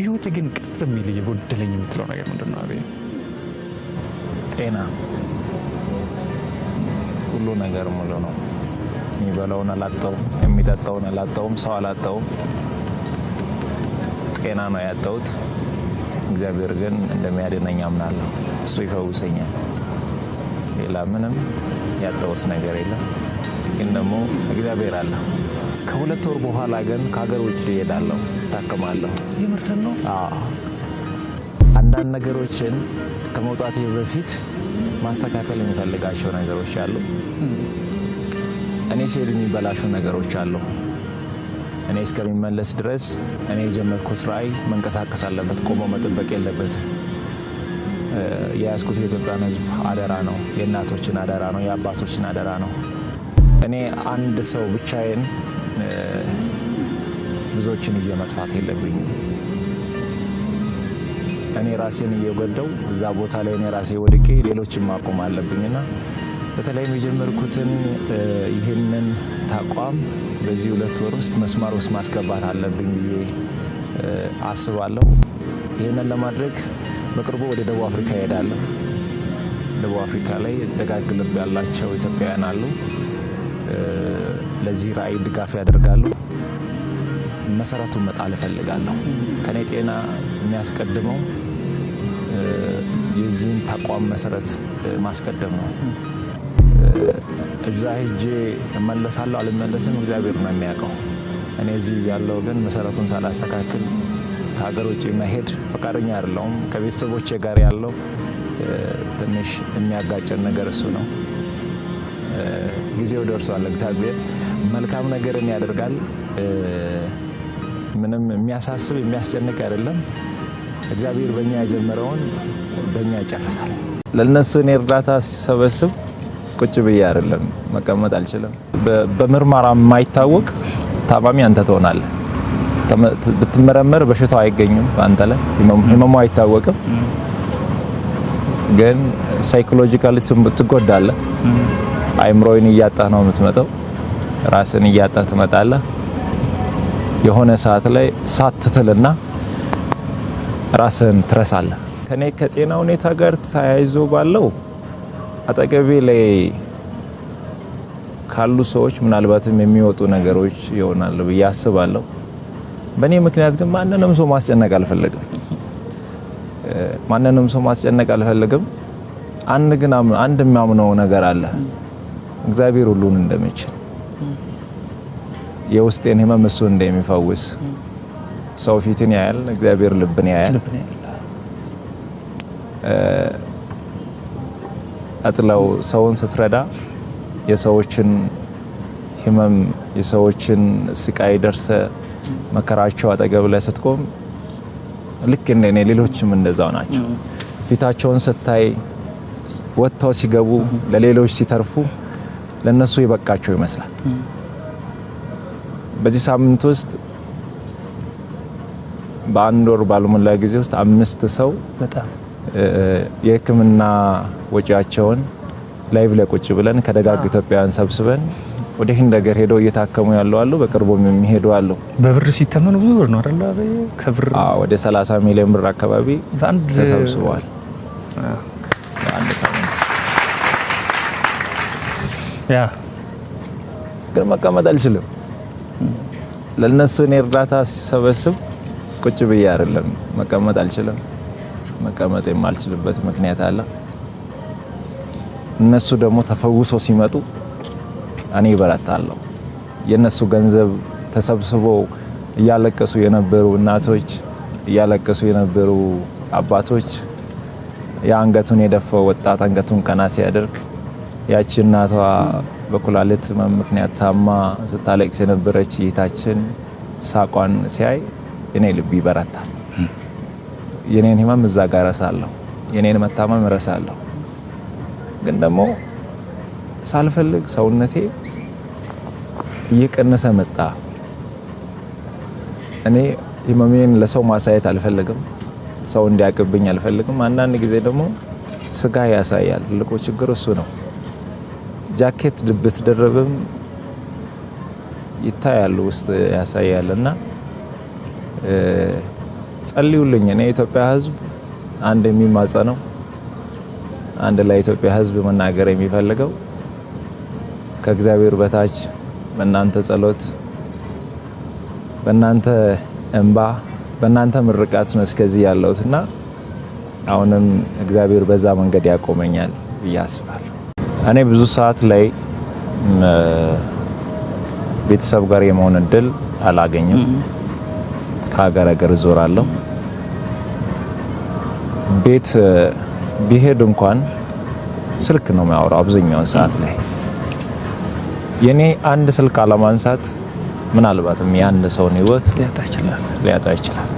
ህይወት ግን ቅርም ይል የጎደለኝ የምትለው ነገር ምንድነው? አቤት ጤና ሁሉ ነገር ሙሉ ነው። የሚበላውን አላጣው፣ የሚጠጣውን አላጣውም፣ ሰው አላጣውም። ጤና ነው ያጣሁት። እግዚአብሔር ግን እንደሚያድነኝ አምናለሁ። እሱ ይፈውሰኛል። ሌላ ምንም ያጣሁት ነገር የለም። ግን ደግሞ እግዚአብሔር አለ። ከሁለት ወር በኋላ ግን ከሀገር ውጭ እሄዳለሁ፣ ታከማለሁ። የምርተን ነው? አንዳንድ ነገሮችን ከመውጣቴ በፊት ማስተካከል የሚፈልጋቸው ነገሮች አሉ። እኔ ሲሄድ የሚበላሹ ነገሮች አሉ። እኔ እስከሚመለስ ድረስ እኔ የጀመርኩት ራዕይ መንቀሳቀስ አለበት፣ ቆሞ መጠበቅ የለበት። የያዝኩት የኢትዮጵያን ሕዝብ አደራ ነው፣ የእናቶችን አደራ ነው፣ የአባቶችን አደራ ነው። እኔ አንድ ሰው ብቻዬን ብዙዎችን እየመጥፋት የለብኝም። እኔ ራሴን እየጎዳው እዛ ቦታ ላይ እኔ ራሴ ወድቄ ሌሎችን ማቆም አለብኝና በተለይም የጀመርኩትን ይህንን ተቋም በዚህ 2 ወር ውስጥ መስመር ውስጥ ማስገባት አለብኝ ብዬ አስባለሁ። ይህንን ለማድረግ በቅርቡ ወደ ደቡብ አፍሪካ እሄዳለሁ። ደቡብ አፍሪካ ላይ ደጋግ ልብ ያላቸው ኢትዮጵያውያን አሉ። ለዚህ ራዕይ ድጋፍ ያደርጋሉ። መሰረቱን መጣል እፈልጋለሁ። ከኔ ጤና የሚያስቀድመው የዚህን ተቋም መሰረት ማስቀደም ነው። እዛ ሄጄ እመለሳለሁ አልመለስም እግዚአብሔር ነው የሚያውቀው። እኔ እዚህ ያለው ግን መሰረቱን ሳላስተካክል ከሀገር ውጭ መሄድ ፈቃደኛ አይደለሁም። ከቤተሰቦቼ ጋር ያለው ትንሽ የሚያጋጨን ነገር እሱ ነው። ጊዜው ደርሷል። እግዚአብሔር መልካም ነገርን ያደርጋል። ምንም የሚያሳስብ የሚያስጨንቅ አይደለም። እግዚአብሔር በእኛ የጀመረውን በእኛ ይጨርሳል። ለነሱ እኔ እርዳታ ሲሰበስብ ቁጭ ብዬ አይደለም መቀመጥ አልችልም። በምርመራ የማይታወቅ ታማሚ አንተ ትሆናለህ። ብትመረመር በሽታው አይገኝም አንተ ላይ ህመሙ አይታወቅም። ግን ሳይኮሎጂካሊ ትጎዳለህ። አይምሮን እያጣህ ነው የምትመጣው። ራስን እያጣህ ትመጣለህ። የሆነ ሰዓት ላይ ሳትትልና ራስን ትረሳለህ። ከኔ ከጤና ሁኔታ ጋር ተያይዞ ባለው አጠገቤ ላይ ካሉ ሰዎች ምናልባትም የሚወጡ ነገሮች ይሆናሉ ብዬ አስባለሁ። በእኔ ምክንያት ግን ማንንም ሰው ማስጨነቅ አልፈልግም። አንድ የሚያምነው ነገር አለ። እግዚአብሔር ሁሉን እንደሚችል፣ የውስጤን ህመም እሱ እንደሚፈውስ። ሰው ፊትን ያያል፣ እግዚአብሔር ልብን ያያል። አጥላው ሰውን ስትረዳ የሰዎችን ህመም የሰዎችን ስቃይ ደርሰ መከራቸው አጠገብ ላይ ስትቆም ልክ እንደኔ ሌሎችም እንደዛው ናቸው። ፊታቸውን ስታይ ወጥተው ሲገቡ ለሌሎች ሲተርፉ ለነሱ ይበቃቸው ይመስላል። በዚህ ሳምንት ውስጥ በአንድ ወር ባልሞላ ጊዜ ውስጥ 5 ሰው የህክምና ወጪያቸውን ላይቭ ላይ ቁጭ ብለን ከደጋግ ኢትዮጵያውያን ሰብስበን ወደ ህንድ ሀገር ሄደው እየታከሙ ያለው አሉ። በቅርቡም የሚሄዱ አሉ። በብር ሲተመኑ ብዙ ብር ነው አይደል? ከብር ወደ 30 ሚሊዮን ብር አካባቢ ተሰብስበዋል አንድ ሳምንት። ግን መቀመጥ አልችልም። ለነሱ እኔ እርዳታ ሲሰበስብ ቁጭ ብዬ አይደለም መቀመጥ አልችልም። መቀመጥ የማልችልበት ምክንያት አለ። እነሱ ደግሞ ተፈውሶ ሲመጡ እኔ በረታለሁ። የነሱ ገንዘብ ተሰብስቦ እያለቀሱ የነበሩ እናቶች፣ እያለቀሱ የነበሩ አባቶች፣ የአንገቱን የደፋው ወጣት አንገቱን ቀና ሲያደርግ፣ ያቺ እናቷ በኩላሊት ምክንያት ታማ ስታለቅስ የነበረች እህታችን ሳቋን ሲያይ እኔ ልብ ይበረታል። የኔን ህመም እዛ ጋር ረሳለሁ፣ የኔን መታመም ረሳለሁ። ግን ደግሞ ሳልፈልግ ሰውነቴ እየቀነሰ መጣ። እኔ ህመሜን ለሰው ማሳየት አልፈልግም፣ ሰው እንዲያቅብኝ አልፈልግም። አንዳንድ ጊዜ ደግሞ ስጋ ያሳያል። ትልቁ ችግር እሱ ነው። ጃኬት ብትደረብም ይታያል፣ ውስጥ ያሳያልና ጸልዩልኝ። እኔ የኢትዮጵያ ሕዝብ አንድ የሚማጸነው አንድ ለኢትዮጵያ ሕዝብ መናገር የሚፈልገው ከእግዚአብሔር በታች በእናንተ ጸሎት፣ በእናንተ እንባ፣ በእናንተ ምርቃት ነው እስከዚህ ያለሁትና አሁንም እግዚአብሔር በዛ መንገድ ያቆመኛል ብዬ አስባለሁ። እኔ ብዙ ሰዓት ላይ ቤተሰብ ጋር የመሆን እድል አላገኝም። ከሀገር ሀገር እዞራለሁ። ቤት ቢሄድ እንኳን ስልክ ነው የሚያወራው አብዛኛውን ሰዓት ላይ። የኔ አንድ ስልክ አለማንሳት ምናልባትም የአንድ ሰውን ህይወት ሊያጣ ይችላል።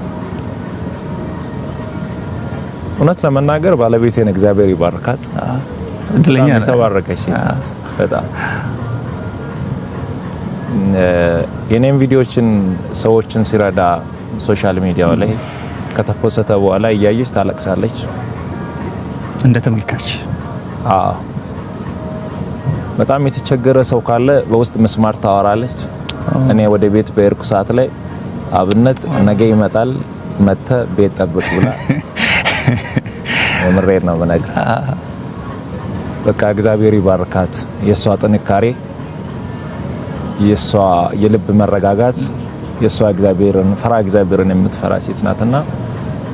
እውነት ለመናገር ባለቤቴን እግዚአብሔር ይባርካት። እድለኛ ነኝ። ተባረከች ሴት ናት በጣም። የኔም ቪዲዮችን ሰዎችን ሲረዳ ሶሻል ሚዲያው ላይ ከተፖሰተ በኋላ እያየች ታለቅሳለች እንደ ተመልካች። በጣም የተቸገረ ሰው ካለ በውስጥ መስማር ታወራለች። እኔ ወደ ቤት በሄድኩ ሰዓት ላይ አብነት ነገ ይመጣል መተ ቤት ጠብቅ ብላ የምሬድ ነው በነገር። በቃ እግዚአብሔር ይባርካት። የሷ ጥንካሬ፣ የሷ የልብ መረጋጋት፣ የሷ እግዚአብሔርን የምትፈራ ሴት ናትና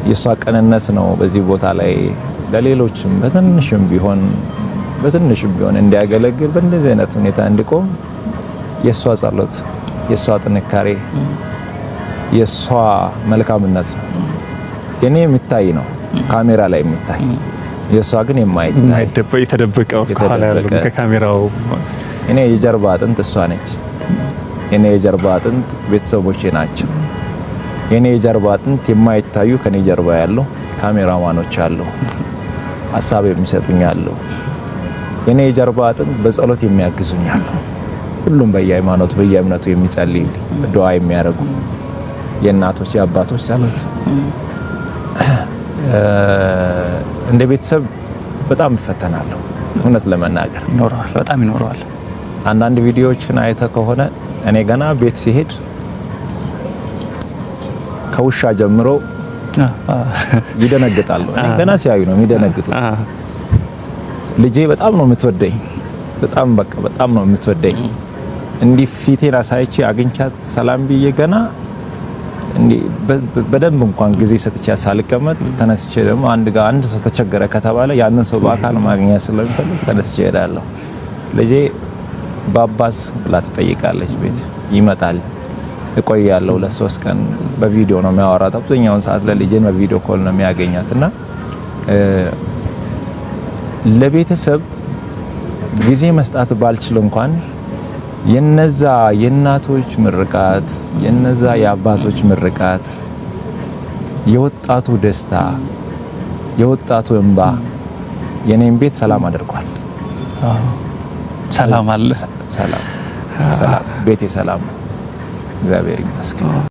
የሷ ቅንነት ነው በዚህ ቦታ ላይ ለሌሎችም በትንሽም ቢሆን እንዲያገለግል በእንደዚህ አይነት ሁኔታ እንዲቆም የሷ ጸሎት፣ የሷ ጥንካሬ፣ የሷ መልካምነት ነው። የኔ የሚታይ ነው ካሜራ ላይ የሚታይ፣ የሷ ግን የማይታይ የተደበቀው ከኋላ ያለው ከካሜራው። እኔ የጀርባ አጥንት እሷ ነች። የኔ የጀርባ አጥንት ቤተሰቦቼ ናቸው። የኔ የጀርባ አጥንት የማይታዩ ከኔ ጀርባ ያለው ካሜራማኖች አሉ፣ ሀሳብ የሚሰጡኝ አሉ። የኔ የጀርባ አጥንት በጸሎት የሚያግዙኝ አሉ። ሁሉም በየሃይማኖቱ በየእምነቱ የሚጸልይ ዱዓ የሚያደርጉ የእናቶች የአባቶች ጸሎት። እንደ ቤተሰብ በጣም እፈተናለሁ እውነት ለመናገር ይኖራል፣ በጣም ይኖራል። አንዳንድ ቪዲዮዎችን አይተ ከሆነ እኔ ገና ቤት ሲሄድ ከውሻ ጀምሮ ይደነግጣሉ። እኔ ገና ሲያዩ ነው የሚደነግጡት። ልጄ በጣም ነው የምትወደኝ፣ በጣም ነው የምትወደኝ። እንዲህ ፊቴን አሳይቼ አግኝቻት ሰላም ብዬ ገና እንዲህ በደንብ እንኳን ጊዜ ሰጥቻት ሳልቀመጥ ተነስቼ ደግሞ አንድ ሰው ተቸገረ ከተባለ ያንን ሰው በአካል ማግኘት ስለምፈልግ ተነስቼ እሄዳለሁ። ልጄ ባባስ ብላ ትጠይቃለች። ቤት ይመጣል፣ እቆያለሁ 2-3 ቀን። በቪዲዮ ነው የሚያወራት አብዛኛውን ሰዓት ለልጄን በቪዲዮ ኮል ነው የሚያገኛትና ለቤተሰብ ጊዜ መስጣት ባልችል እንኳን የነዛ የእናቶች ምርቃት፣ የነዛ የአባቶች ምርቃት፣ የወጣቱ ደስታ፣ የወጣቱ እንባ የኔን ቤት ሰላም አድርጓል። ሰላም አለ። ሰላም ቤቴ ሰላም፣ እግዚአብሔር ይመስገን።